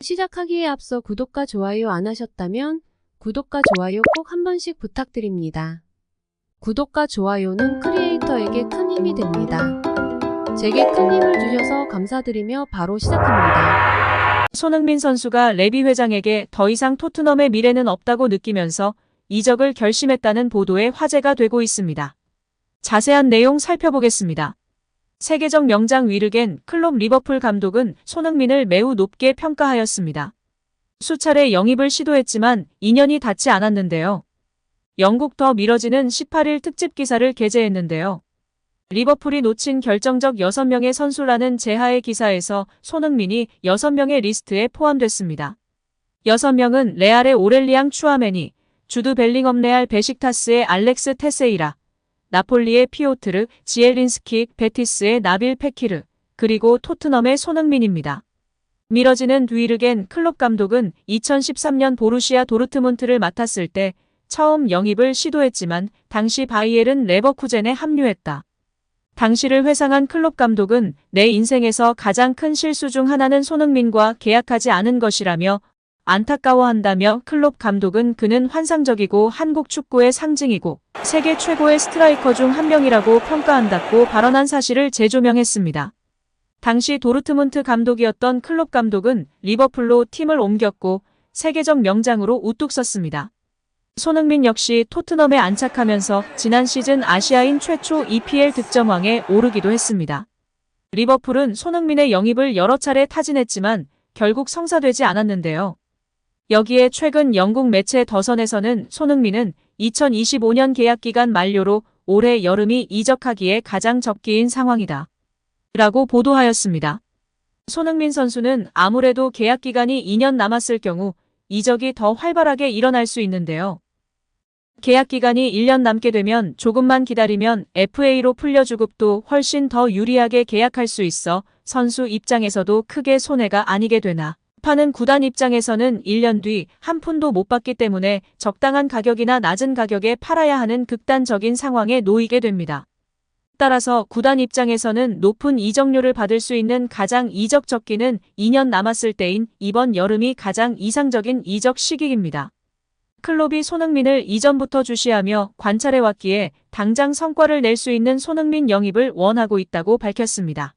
시작하기에 앞서 구독과 좋아요 안 하셨다면 구독과 좋아요 꼭 한 번씩 부탁드립니다. 구독과 좋아요는 크리에이터에게 큰 힘이 됩니다. 제게 큰 힘을 주셔서 감사드리며 바로 시작합니다. 손흥민 선수가 레비 회장에게 더 이상 토트넘의 미래는 없다고 느끼면서 이적을 결심했다는 보도에 화제가 되고 있습니다. 자세한 내용 살펴보겠습니다. 세계적 명장 위르겐 클롭 리버풀 감독은 손흥민을 매우 높게 평가하였습니다. 수차례 영입을 시도했지만 인연이 닿지 않았는데요. 영국 더 미러지는 18일 특집 기사를 게재했는데요. 리버풀이 놓친 결정적 6명의 선수라는 제하의 기사에서 손흥민이 6명의 리스트에 포함됐습니다. 6명은 레알의 오렐리앙 추아메니, 주드 벨링엄 레알 베식타스의 알렉스 테세이라, 나폴리의 피오트르, 지엘린스키, 베티스의 나빌 페키르, 그리고 토트넘의 손흥민입니다. 미러지는 위르겐 클롭 감독은 2013년 보루시아 도르트문트를 맡았을 때 처음 영입을 시도했지만 당시 바이에른 레버쿠젠에 합류했다. 당시를 회상한 클롭 감독은 내 인생에서 가장 큰 실수 중 하나는 손흥민과 계약하지 않은 것이라며 안타까워한다며 클롭 감독은 그는 환상적이고 한국 축구의 상징이고 세계 최고의 스트라이커 중 한 명이라고 평가한다고 발언한 사실을 재조명했습니다. 당시 도르트문트 감독이었던 클롭 감독은 리버풀로 팀을 옮겼고 세계적 명장으로 우뚝 섰습니다. 손흥민 역시 토트넘에 안착하면서 지난 시즌 아시아인 최초 EPL 득점왕에 오르기도 했습니다. 리버풀은 손흥민의 영입을 여러 차례 타진했지만 결국 성사되지 않았는데요. 여기에 최근 영국 매체 더선에서는 손흥민은 2025년 계약기간 만료로 올해 여름이 이적하기에 가장 적기인 상황이다 라고 보도하였습니다. 손흥민 선수는 아무래도 계약기간이 2년 남았을 경우 이적이 더 활발하게 일어날 수 있는데요. 계약기간이 1년 남게 되면 조금만 기다리면 FA로 풀려주급도 훨씬 더 유리하게 계약할 수 있어 선수 입장에서도 크게 손해가 아니게 되나. 파는 구단 입장에서는 1년 뒤 한 푼도 못 받기 때문에 적당한 가격이나 낮은 가격에 팔아야 하는 극단적인 상황에 놓이게 됩니다. 따라서 구단 입장에서는 높은 이적료를 받을 수 있는 가장 이적 적기는 2년 남았을 때인 이번 여름이 가장 이상적인 이적 시기입니다. 클롭이 손흥민을 이전부터 주시하며 관찰해왔기에 당장 성과를 낼 수 있는 손흥민 영입을 원하고 있다고 밝혔습니다.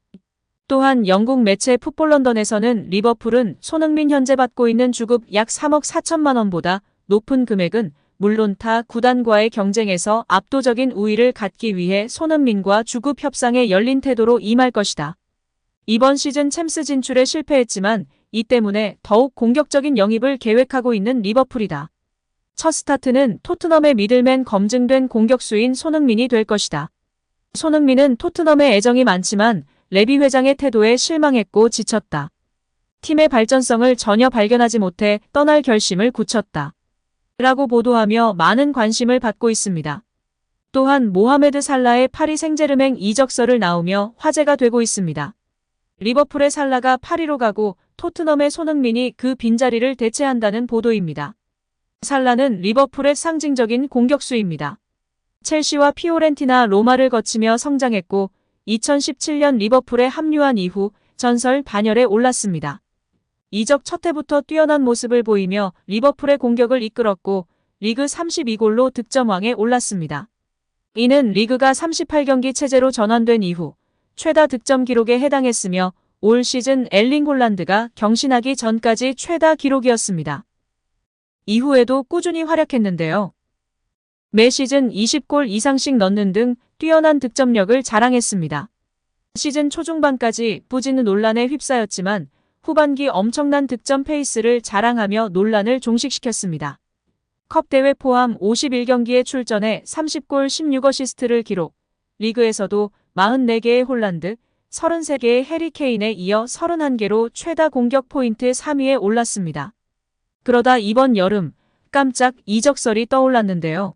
또한 영국 매체 풋볼 런던에서는 리버풀은 손흥민 현재 받고 있는 주급 약 3억 4천만 원보다 높은 금액은 물론 타 구단과의 경쟁에서 압도적인 우위를 갖기 위해 손흥민과 주급 협상에 열린 태도로 임할 것이다. 이번 시즌 챔스 진출에 실패했지만 이 때문에 더욱 공격적인 영입을 계획하고 있는 리버풀이다. 첫 스타트는 토트넘의 미들맨 검증된 공격수인 손흥민이 될 것이다. 손흥민은 토트넘에 애정이 많지만 레비 회장의 태도에 실망했고 지쳤다. 팀의 발전성을 전혀 발견하지 못해 떠날 결심을 굳혔다. 라고 보도하며 많은 관심을 받고 있습니다. 또한 모하메드 살라의 파리 생제르맹 이적설을 나오며 화제가 되고 있습니다. 리버풀의 살라가 파리로 가고 토트넘의 손흥민이 그 빈자리를 대체한다는 보도입니다. 살라는 리버풀의 상징적인 공격수입니다. 첼시와 피오렌티나 로마를 거치며 성장했고 2017년 리버풀에 합류한 이후 전설 반열에 올랐습니다. 이적 첫 해부터 뛰어난 모습을 보이며 리버풀의 공격을 이끌었고 리그 32골로 득점왕에 올랐습니다. 이는 리그가 38경기 체제로 전환된 이후 최다 득점 기록에 해당했으며 올 시즌 엘링 홀란드가 경신하기 전까지 최다 기록이었습니다. 이후에도 꾸준히 활약했는데요. 매 시즌 20골 이상씩 넣는 등 뛰어난 득점력을 자랑했습니다. 시즌 초중반까지 부진 논란에 휩싸였지만 후반기 엄청난 득점 페이스를 자랑하며 논란을 종식시켰습니다. 컵 대회 포함 51경기에 출전해 30골 16어시스트를 기록, 리그에서도 44개의 홀란드, 33개의 해리 케인에 이어 31개로 최다 공격 포인트 3위에 올랐습니다. 그러다 이번 여름 깜짝 이적설이 떠올랐는데요.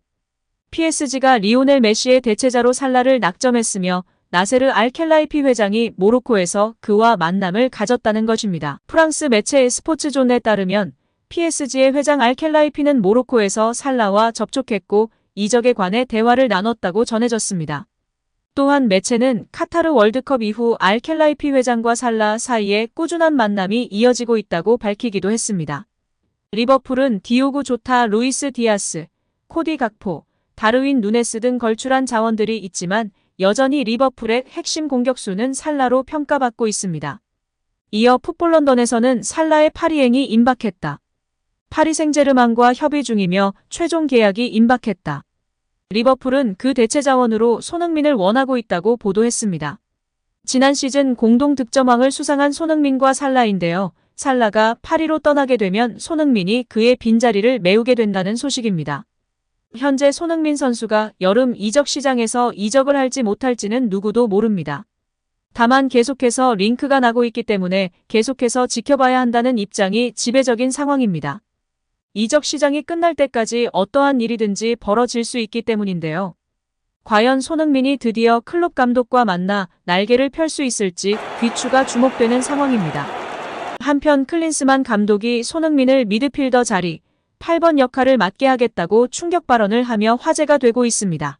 PSG가 리오넬 메시의 대체자로 살라를 낙점했으며 나세르 알켈라이피 회장이 모로코에서 그와 만남을 가졌다는 것입니다. 프랑스 매체 스포츠존에 따르면 PSG의 회장 알켈라이피는 모로코에서 살라와 접촉했고 이적에 관해 대화를 나눴다고 전해졌습니다. 또한 매체는 카타르 월드컵 이후 알켈라이피 회장과 살라 사이에 꾸준한 만남이 이어지고 있다고 밝히기도 했습니다. 리버풀은 디오고 조타, 루이스 디아스, 코디 각포, 다르윈 누네스 등 걸출한 자원들이 있지만 여전히 리버풀의 핵심 공격수는 살라로 평가받고 있습니다. 이어 풋볼 런던에서는 살라의 파리행이 임박했다. 파리 생제르맹과 협의 중이며 최종 계약이 임박했다. 리버풀은 그 대체 자원으로 손흥민을 원하고 있다고 보도했습니다. 지난 시즌 공동 득점왕을 수상한 손흥민과 살라인데요. 살라가 파리로 떠나게 되면 손흥민이 그의 빈자리를 메우게 된다는 소식입니다. 현재 손흥민 선수가 여름 이적 시장에서 이적을 할지 못할지는 누구도 모릅니다. 다만 계속해서 링크가 나고 있기 때문에 계속해서 지켜봐야 한다는 입장이 지배적인 상황입니다. 이적 시장이 끝날 때까지 어떠한 일이든지 벌어질 수 있기 때문인데요. 과연 손흥민이 드디어 클롭 감독과 만나 날개를 펼 수 있을지 귀추가 주목되는 상황입니다. 한편 클린스만 감독이 손흥민을 미드필더 자리 8번 역할을 맡게 하겠다고 충격 발언을 하며 화제가 되고 있습니다.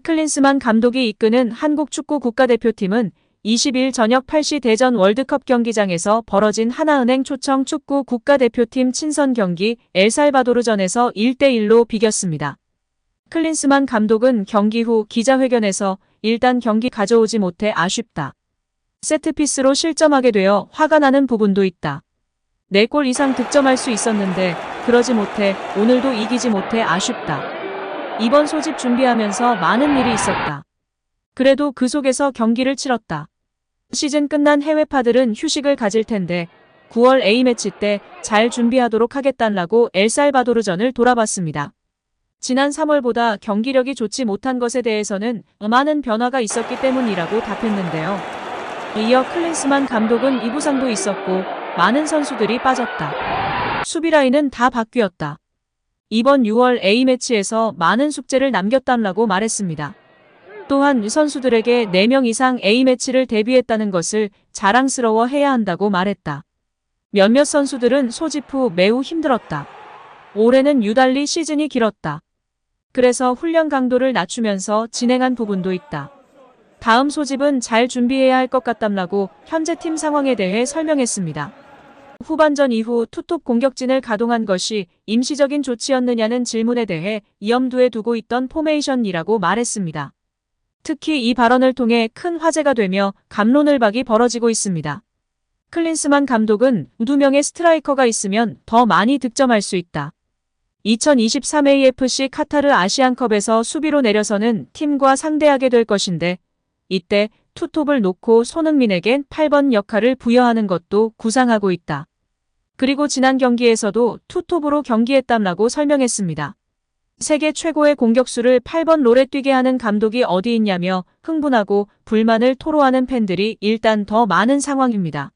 클린스만 감독이 이끄는 한국 축구 국가대표팀은 20일 저녁 8시 대전 월드컵 경기장에서 벌어진 하나은행 초청 축구 국가대표팀 친선 경기 엘살바도르전에서 1대1로 비겼습니다. 클린스만 감독은 경기 후 기자회견에서 일단 경기 가져오지 못해 아쉽다. 세트피스로 실점하게 되어 화가 나는 부분도 있다. 4골 이상 득점할 수 있었는데 그러지 못해 오늘도 이기지 못해 아쉽다. 이번 소집 준비하면서 많은 일이 있었다. 그래도 그 속에서 경기를 치렀다. 시즌 끝난 해외파들은 휴식을 가질 텐데 9월 A매치 때 잘 준비하도록 하겠다라고 엘살바도르전을 돌아봤습니다. 지난 3월보다 경기력이 좋지 못한 것에 대해서는 많은 변화가 있었기 때문이라고 답했는데요. 이어 클린스만 감독은 이 부상도 있었고 많은 선수들이 빠졌다. 수비 라인은 다 바뀌었다. 이번 6월 A매치에서 많은 숙제를 남겼다라고 말했습니다. 또한 선수들에게 4명 이상 A매치를 데뷔했다는 것을 자랑스러워 해야 한다고 말했다. 몇몇 선수들은 소집 후 매우 힘들었다. 올해는 유달리 시즌이 길었다. 그래서 훈련 강도를 낮추면서 진행한 부분도 있다. 다음 소집은 잘 준비해야 할 것 같다라고 현재 팀 상황에 대해 설명했습니다. 후반전 이후 투톱 공격진을 가동한 것이 임시적인 조치였느냐는 질문에 대해 염두에 두고 있던 포메이션이라고 말했습니다. 특히 이 발언을 통해 큰 화제가 되며 갑론을박이 벌어지고 있습니다. 클린스만 감독은 2명의 스트라이커가 있으면 더 많이 득점할 수 있다. 2023 AFC 카타르 아시안컵에서 수비로 내려서는 팀과 상대하게 될 것인데 이때 투톱을 놓고 손흥민에겐 8번 역할을 부여하는 것도 구상하고 있다. 그리고 지난 경기에서도 투톱으로 경기했다라고 설명했습니다. 세계 최고의 공격수를 8번 롤에 뛰게 하는 감독이 어디 있냐며 흥분하고 불만을 토로하는 팬들이 일단 더 많은 상황입니다.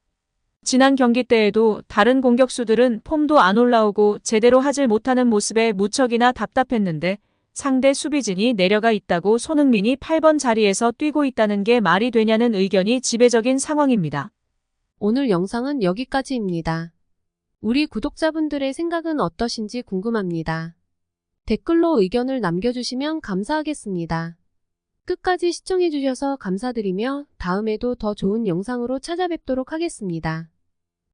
지난 경기 때에도 다른 공격수들은 폼도 안 올라오고 제대로 하질 못하는 모습에 무척이나 답답했는데 상대 수비진이 내려가 있다고 손흥민이 8번 자리에서 뛰고 있다는 게 말이 되냐는 의견이 지배적인 상황입니다. 오늘 영상은 여기까지입니다. 우리 구독자분들의 생각은 어떠신지 궁금합니다. 댓글로 의견을 남겨주시면 감사하겠습니다. 끝까지 시청해주셔서 감사드리며 다음에도 더 좋은 영상으로 찾아뵙도록 하겠습니다.